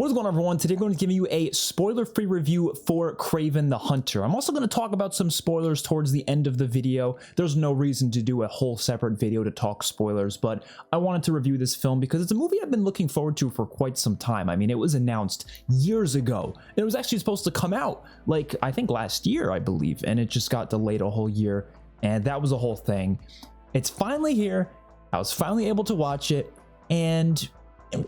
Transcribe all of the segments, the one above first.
What is going on, everyone? Today I'm going to give you a spoiler-free review for Kraven the Hunter. I'm also going to talk about some spoilers towards the end of the video. There's no reason to do a whole separate video to talk spoilers, but I wanted to review this film because it's a movie I've been looking forward to for quite some time. I mean, it was announced years ago. It was actually supposed to come out, like, I think last year, I believe, and it just got delayed a whole year, and that was a whole thing. It's finally here. I was finally able to watch it, and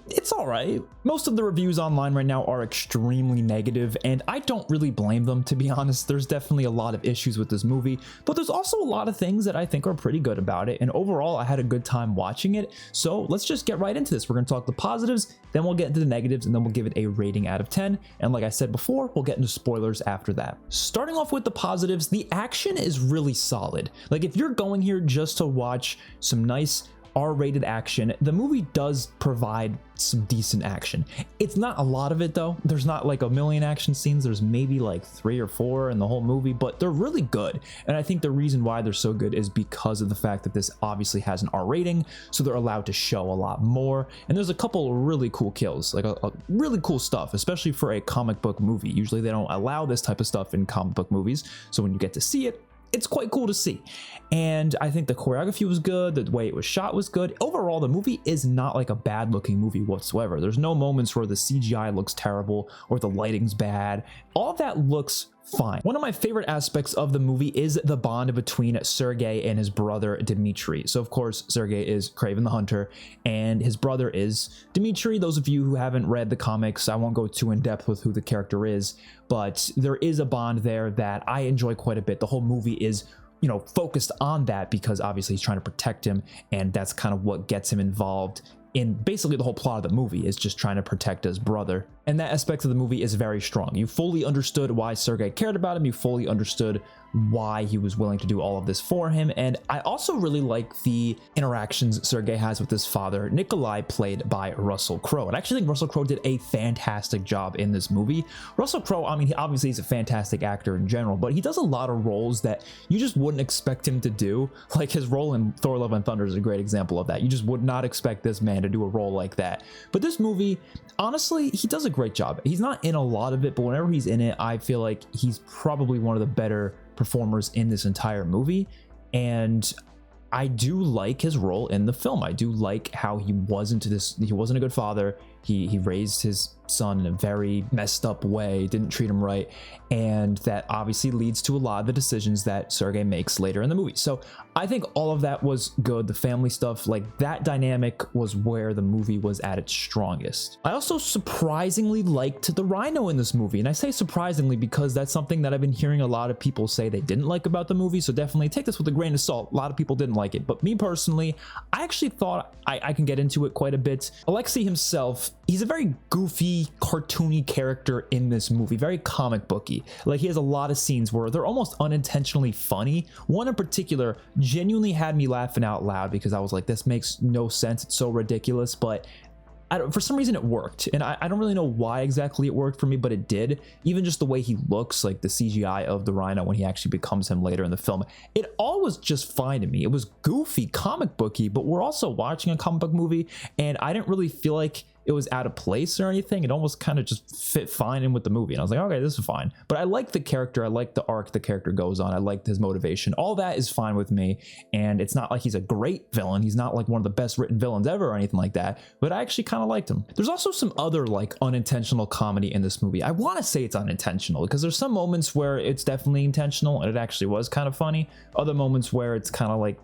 it's all right. Most of the reviews online right now are extremely negative, and I don't really blame them, to be honest. There's definitely a lot of issues with this movie, but there's also a lot of things that I think are pretty good about it, and overall I had a good time watching it. So let's just get right into this. We're going to talk the positives, then we'll get into the negatives, and then we'll give it a rating out of 10. And like I said before, we'll get into spoilers after that. Starting off with the positives, the action is really solid. Like, if you're going here just to watch some nice R-rated action, the movie does provide some decent action. It's not a lot of it though. There's not like a million action scenes. There's maybe like 3 or 4 in the whole movie, but they're really good. And I think the reason why they're so good is because of the fact that this obviously has an R rating, so they're allowed to show a lot more. And there's a couple of really cool kills, like a really cool stuff, especially for a comic book movie. Usually they don't allow this type of stuff in comic book movies, so when you get to see it, it's quite cool to see. And I think the choreography was good, the way it was shot was good. Overall, the movie is not like a bad looking movie whatsoever. There's no moments where the CGI looks terrible or the lighting's bad. All of that looks fine. One of my favorite aspects of the movie is the bond between Sergei and his brother Dmitri. So of course, Sergei is Kraven the Hunter and his brother is Dmitri. Those of you who haven't read the comics, I won't go too in depth with who the character is, but there is a bond there that I enjoy quite a bit. The whole movie is, you know, focused on that because obviously he's trying to protect him, and that's kind of what gets him involved in basically the whole plot of the movie, is just trying to protect his brother. And that aspect of the movie is very strong. You fully understood why Sergei cared about him. You fully understood why he was willing to do all of this for him. And I also really like the interactions Sergei has with his father, Nikolai, played by Russell Crowe. And I actually think Russell Crowe did a fantastic job in this movie. Russell Crowe, I mean, obviously he's a fantastic actor in general, but he does a lot of roles that you just wouldn't expect him to do. Like his role in Thor: Love and Thunder is a great example of that. You just would not expect this man to do a role like that. But this movie, honestly, he does a great job. He's not in a lot of it, but whenever he's in it, I feel like he's probably one of the better performers in this entire movie. And I do like his role in the film. I do like how he wasn't a good father. He raised his son in a very messed up way, didn't treat him right, and that obviously leads to a lot of the decisions that Sergei makes later in the movie. So I think all of that was good. The family stuff, like that dynamic, was where the movie was at its strongest. I also surprisingly liked the Rhino in this movie, and I say surprisingly because that's something that I've been hearing a lot of people say they didn't like about the movie, so definitely take this with a grain of salt. A lot of people didn't like it, but me personally, I actually thought I can get into it quite a bit. Alexei himself, he's a very goofy, cartoony character in this movie, very comic booky. Like, he has a lot of scenes where they're almost unintentionally funny. One in particular genuinely had me laughing out loud because I was like, this makes no sense, it's so ridiculous, but for some reason it worked, and I don't really know why exactly it worked for me, but it did. Even just the way he looks, like the CGI of the Rhino when he actually becomes him later in the film, it all was just fine to me. It was goofy, comic booky, but we're also watching a comic book movie, and I didn't really feel like it was out of place or anything. It almost kind of just fit fine in with the movie, and I was like, okay, this is fine. But I like the character, I like the arc the character goes on, I liked his motivation. All that is fine with me, and it's not like he's a great villain. He's not like one of the best written villains ever or anything like that, but I actually kind of liked him. There's also some other like unintentional comedy in this movie. I want to say it's unintentional because there's some moments where it's definitely intentional and it actually was kind of funny. Other moments where it's kind of like,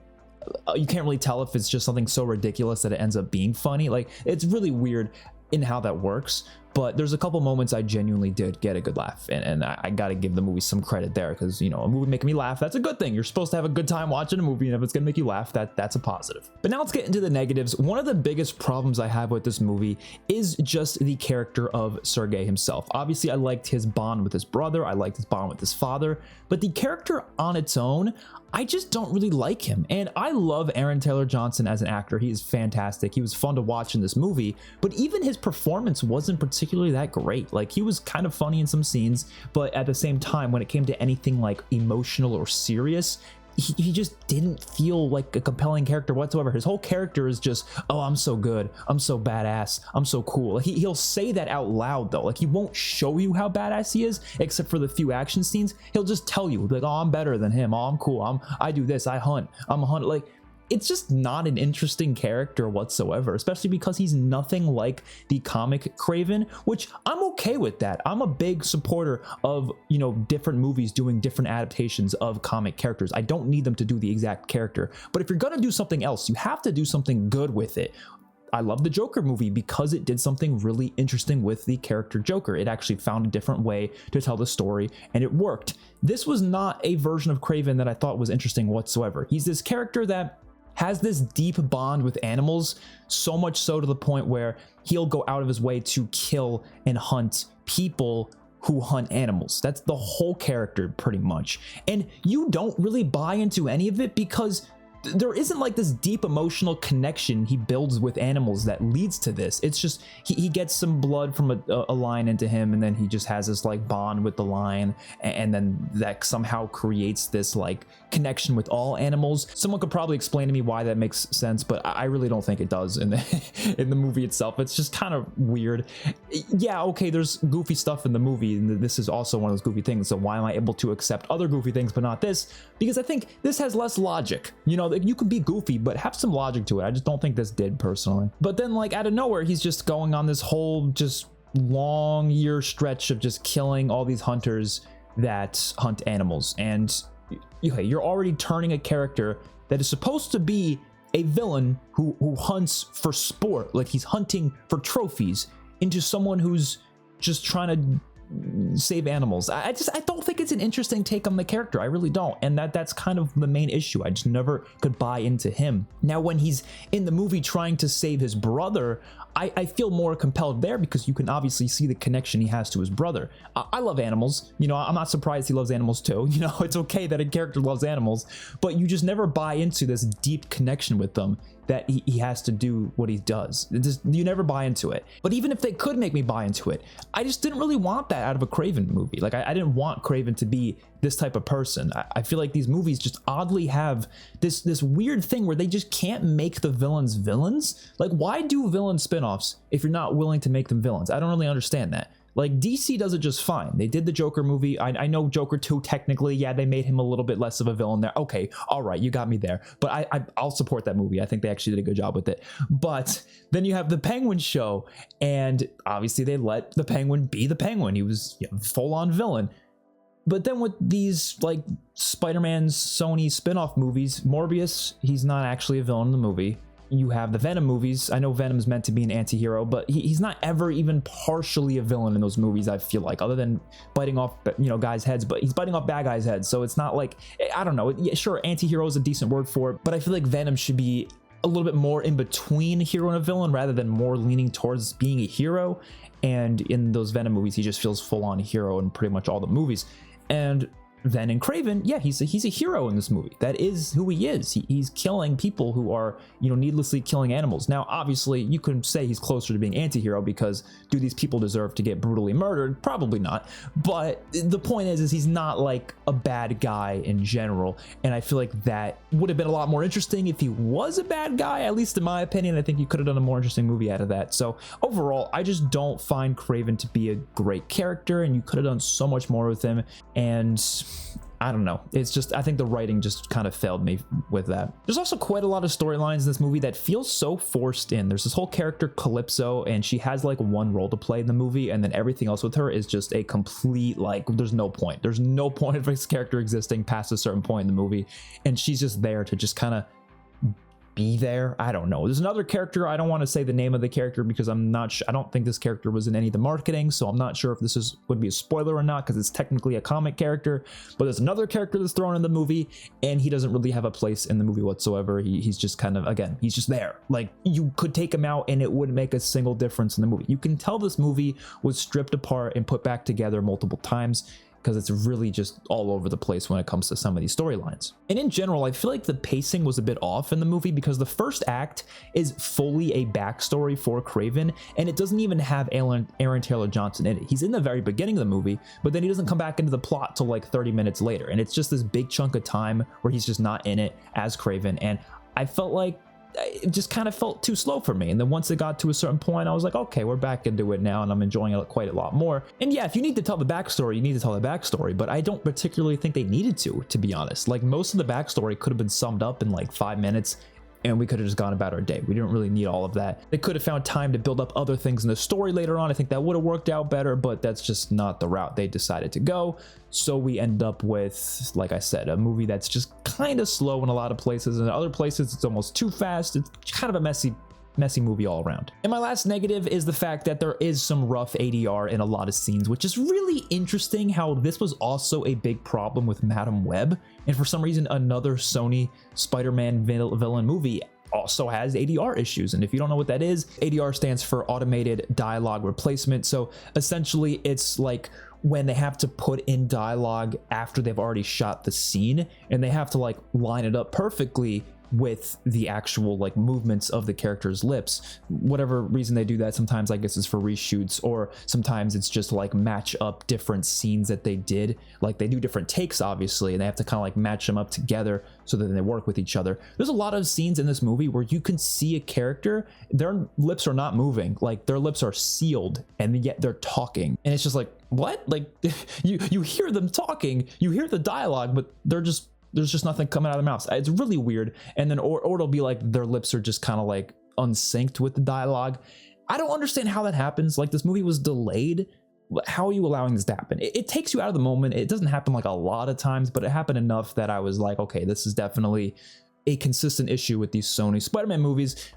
you can't really tell if it's just something so ridiculous that it ends up being funny. Like, it's really weird in how that works, but there's a couple moments I genuinely did get a good laugh, and I gotta give the movie some credit there, because, you know, a movie making me laugh, that's a good thing. You're supposed to have a good time watching a movie, and if it's gonna make you laugh, that's a positive. But now let's get into the negatives. One of the biggest problems I have with this movie is just the character of Sergei himself. Obviously, I liked his bond with his brother, I liked his bond with his father, but the character on its own, I just don't really like him. And I love Aaron Taylor Johnson as an actor. He is fantastic. He was fun to watch in this movie, but even his performance wasn't particularly that great. Like, he was kind of funny in some scenes, but at the same time, when it came to anything like emotional or serious, he just didn't feel like a compelling character whatsoever. His whole character is just, oh, I'm so good, I'm so badass, I'm so cool. Like, he'll say that out loud though. Like, he won't show you how badass he is, except for the few action scenes. He'll just tell you like, oh, I'm better than him, oh, I'm cool, I do this, I hunt, I'm a hunter. Like, it's just not an interesting character whatsoever, especially because he's nothing like the comic Kraven, which I'm okay with that. I'm a big supporter of, you know, different movies doing different adaptations of comic characters. I don't need them to do the exact character, but if you're gonna do something else, you have to do something good with it. I love the Joker movie because it did something really interesting with the character Joker. It actually found a different way to tell the story, and it worked. This was not a version of Kraven that I thought was interesting whatsoever. He's this character that has this deep bond with animals, so much so to the point where he'll go out of his way to kill and hunt people who hunt animals. That's the whole character pretty much. And you don't really buy into any of it because there isn't like this deep emotional connection he builds with animals that leads to this. It's just he gets some blood from a lion into him, and then he just has this like bond with the lion, and then that somehow creates this like connection with all animals. Someone could probably explain to me why that makes sense, but I really don't think it does in the in the movie itself. It's just kind of weird. Yeah, okay, there's goofy stuff in the movie, and this is also one of those goofy things. So why am I able to accept other goofy things but not this? Because I think this has less logic. You know, you could be goofy, but have some logic to it. I just don't think this did personally. But then like out of nowhere, he's just going on this whole just long year stretch of just killing all these hunters that hunt animals. And okay, you're already turning a character that is supposed to be a villain who hunts for sport, like he's hunting for trophies, into someone who's just trying to save animals. I don't think it's an interesting take on the character. I really don't, and that's kind of the main issue. I just never could buy into him. Now when he's in the movie trying to save his brother, I feel more compelled there because you can obviously see the connection he has to his brother. I love animals, you know, I'm not surprised he loves animals too. You know, it's okay that a character loves animals, but you just never buy into this deep connection with them that he has to do what he does. You never buy into it. But even if they could make me buy into it, I just didn't really want that out of a Kraven movie. Like I didn't want Kraven to be this type of person. I feel like these movies just oddly have this weird thing where they just can't make the villains villains. Like, why do villain spinoffs if you're not willing to make them villains? I don't really understand that. Like, DC does it just fine. They did the Joker movie. I know Joker 2 technically, yeah, they made him a little bit less of a villain there. Okay, all right, you got me there. But I'll support that movie. I think they actually did a good job with it. But then you have the Penguin show, and obviously they let the Penguin be the Penguin. He was, you know, full-on villain. But then with these like Spider-Man's Sony spin-off movies, Morbius, he's not actually a villain in the movie. You have the Venom movies. I know Venom's meant to be an anti-hero, but he's not ever even partially a villain in those movies, I feel like, other than biting off, you know, guys' heads, but he's biting off bad guys' heads. So it's not like, I don't know. Yeah, sure, anti-hero is a decent word for it, but I feel like Venom should be a little bit more in between a hero and a villain rather than more leaning towards being a hero. And in those Venom movies, he just feels full on hero in pretty much all the movies. And then in Kraven, yeah, he's a hero in this movie. That is who he is. He's killing people who are, you know, needlessly killing animals. Now, obviously, you could say he's closer to being anti-hero because do these people deserve to get brutally murdered? Probably not. But the point is he's not like a bad guy in general. And I feel like that would have been a lot more interesting if he was a bad guy, at least in my opinion. I think you could have done a more interesting movie out of that. So overall, I just don't find Kraven to be a great character, and you could have done so much more with him. And I don't know. It's just, I think the writing just kind of failed me with that. There's also quite a lot of storylines in this movie that feel so forced in. There's this whole character Calypso, and she has like one role to play in the movie, and then everything else with her is just a complete, like, there's no point. There's no point of this character existing past a certain point in the movie, and she's just there to just kind of be there. I don't know. There's another character. I don't want to say the name of the character because I'm not sure. I don't think this character was in any of the marketing, so I'm not sure if this would be a spoiler or not because it's technically a comic character. But there's another character that's thrown in the movie, and he doesn't really have a place in the movie whatsoever. He's just kind of, again, he's just there. Like, you could take him out and it wouldn't make a single difference in the movie. You can tell this movie was stripped apart and put back together multiple times. because it's really just all over the place when it comes to some of these storylines. And in general, I feel like the pacing was a bit off in the movie because the first act is fully a backstory for Kraven, and it doesn't even have Aaron Taylor Johnson in it. He's in the very beginning of the movie, but then he doesn't come back into the plot till like 30 minutes later, and it's just this big chunk of time where he's just not in it as Kraven, and I felt like it just kind of felt too slow for me. And then once it got to a certain point, I was like, okay, we're back into it now, and I'm enjoying it quite a lot more. And yeah, if you need to tell the backstory, you need to tell the backstory, but I don't particularly think they needed to be honest. Like, most of the backstory could have been summed up in like 5 minutes, and we could have just gone about our day. We didn't really need all of that. They could have found time to build up other things in the story later on. I think that would have worked out better, but that's just not the route they decided to go. So we end up with, like I said, a movie that's just kind of slow in a lot of places, and in other places it's almost too fast. It's kind of a messy movie all around. And my last negative is the fact that there is some rough ADR in a lot of scenes, which is really interesting how this was also a big problem with Madam Web. And for some reason, another Sony Spider-Man villain movie also has ADR issues. And if you don't know what that is, ADR stands for automated dialogue replacement. So essentially it's like when they have to put in dialogue after they've already shot the scene, and they have to like line it up perfectly with the actual like movements of the character's lips. Whatever reason they do that, sometimes I guess it's for reshoots, or sometimes it's just like match up different scenes that they did. Like, they do different takes obviously, and they have to kind of like match them up together so that they work with each other. There's a lot of scenes in this movie where you can see a character, their lips are not moving, like their lips are sealed, and yet they're talking, and it's just like, what? Like, you hear them talking, you hear the dialogue, but there's just nothing coming out of their mouths. It's really weird. And then or it'll be like their lips are just kind of like unsynced with the dialogue. I don't understand how that happens. Like, this movie was delayed. How are you allowing this to happen? It takes you out of the moment. It doesn't happen like a lot of times, but it happened enough that I was like, okay, this is definitely a consistent issue with these Sony Spider-Man movies.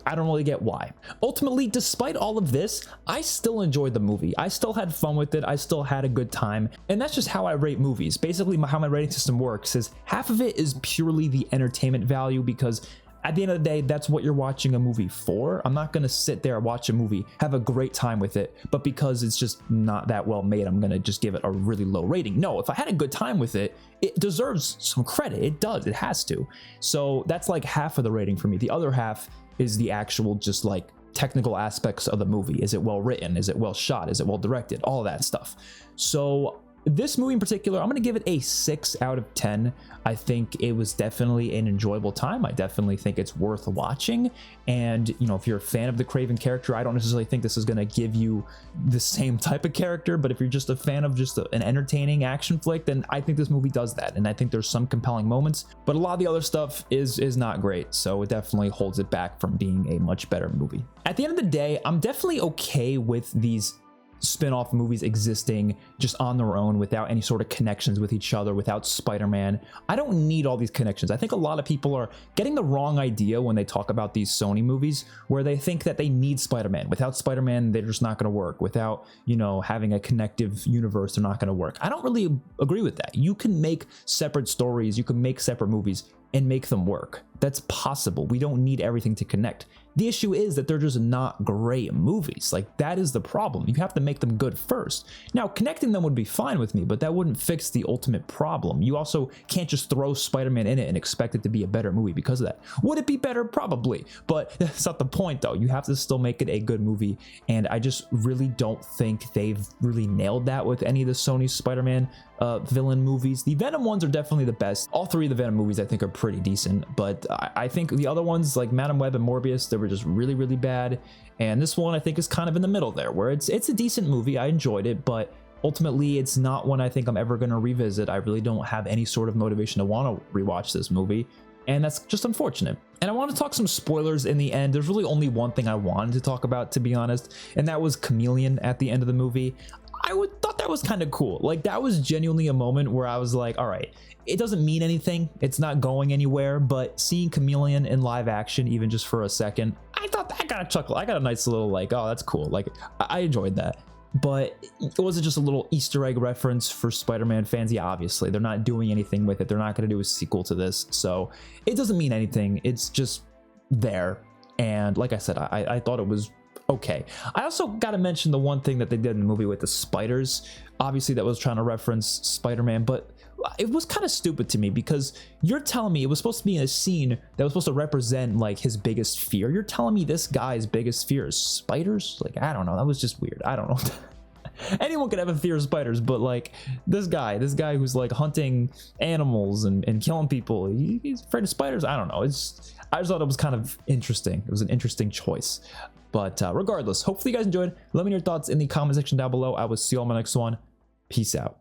I don't really get why. Ultimately, despite all of this, I still enjoyed the movie. I still had fun with it. I still had a good time. And that's just how I rate movies. Basically, how my rating system works is half of it is purely the entertainment value, because at the end of the day, that's what you're watching a movie for. I'm not going to sit there, watch a movie, have a great time with it, but because it's just not that well made, I'm going to just give it a really low rating. No, if I had a good time with it, it deserves some credit. It does. It has to. So that's like half of the rating for me. The other half is the actual just like technical aspects of the movie. Is it well written? Is it well shot? Is it well directed? All of that stuff. So this movie in particular, I'm going to give it a 6 out of 10. I think it was definitely an enjoyable time. I definitely think it's worth watching. And, you know, if you're a fan of the Kraven character, I don't necessarily think this is going to give you the same type of character, but if you're just a fan of just an entertaining action flick, then I think this movie does that. And I think there's some compelling moments, but a lot of the other stuff is not great. So it definitely holds it back from being a much better movie. At the end of the day, I'm definitely okay with these spin-off movies existing just on their own without any sort of connections with each other, without Spider-Man. I don't need all these connections. I think a lot of people are getting the wrong idea when they talk about these Sony movies, where they think that they need Spider-Man. Without Spider-Man, they're just not going to work. Without, you know, having a connective universe, they're not going to work. I don't really agree with that. You can make separate stories, you can make separate movies and make them work. That's possible. We don't need everything to connect. The issue is that they're just not great movies. Like, that is the problem. You have to make them good first. Now, connecting them would be fine with me, but that wouldn't fix the ultimate problem. You also can't just throw Spider-Man in it and expect it to be a better movie because of that. Would it be better? Probably, but that's not the point though. You have to still make it a good movie, and I just really don't think they've really nailed that with any of the Sony Spider-Man villain movies. The Venom ones are definitely the best. All three of the Venom movies I think are pretty decent, but I think the other ones like Madam Web and Morbius, they were just really, really bad. And this one I think is kind of in the middle there, where it's a decent movie. I enjoyed it, but ultimately it's not one I think I'm ever going to revisit. I really don't have any sort of motivation to want to rewatch this movie, and that's just unfortunate. And I want to talk some spoilers in the end. There's really only one thing I wanted to talk about, to be honest, and that was Chameleon at the end of the movie. Thought that was kind of cool. Like, that was genuinely a moment where I was like, all right, it doesn't mean anything, it's not going anywhere, but seeing Chameleon in live action, even just for a second, I thought I got a chuckle. I got a nice little like, oh, that's cool. Like, I enjoyed that. But it wasn't just a little Easter egg reference for Spider-Man fans. Yeah, obviously they're not doing anything with it. They're not going to do a sequel to this, so it doesn't mean anything. It's just there. And like I said, I thought it was okay. I also got to mention the one thing that they did in the movie with the spiders. Obviously, that was trying to reference Spider-Man, but it was kind of stupid to me because you're telling me it was supposed to be in a scene that was supposed to represent like his biggest fear. You're telling me this guy's biggest fear is spiders? Like, I don't know. That was just weird. I don't know. Anyone could have a fear of spiders, but like this guy who's like hunting animals and killing people, he's afraid of spiders. I don't know. I just thought it was kind of interesting. It was an interesting choice. But regardless, hopefully you guys enjoyed. Let me know your thoughts in the comment section down below. I will see you on my next one. Peace out.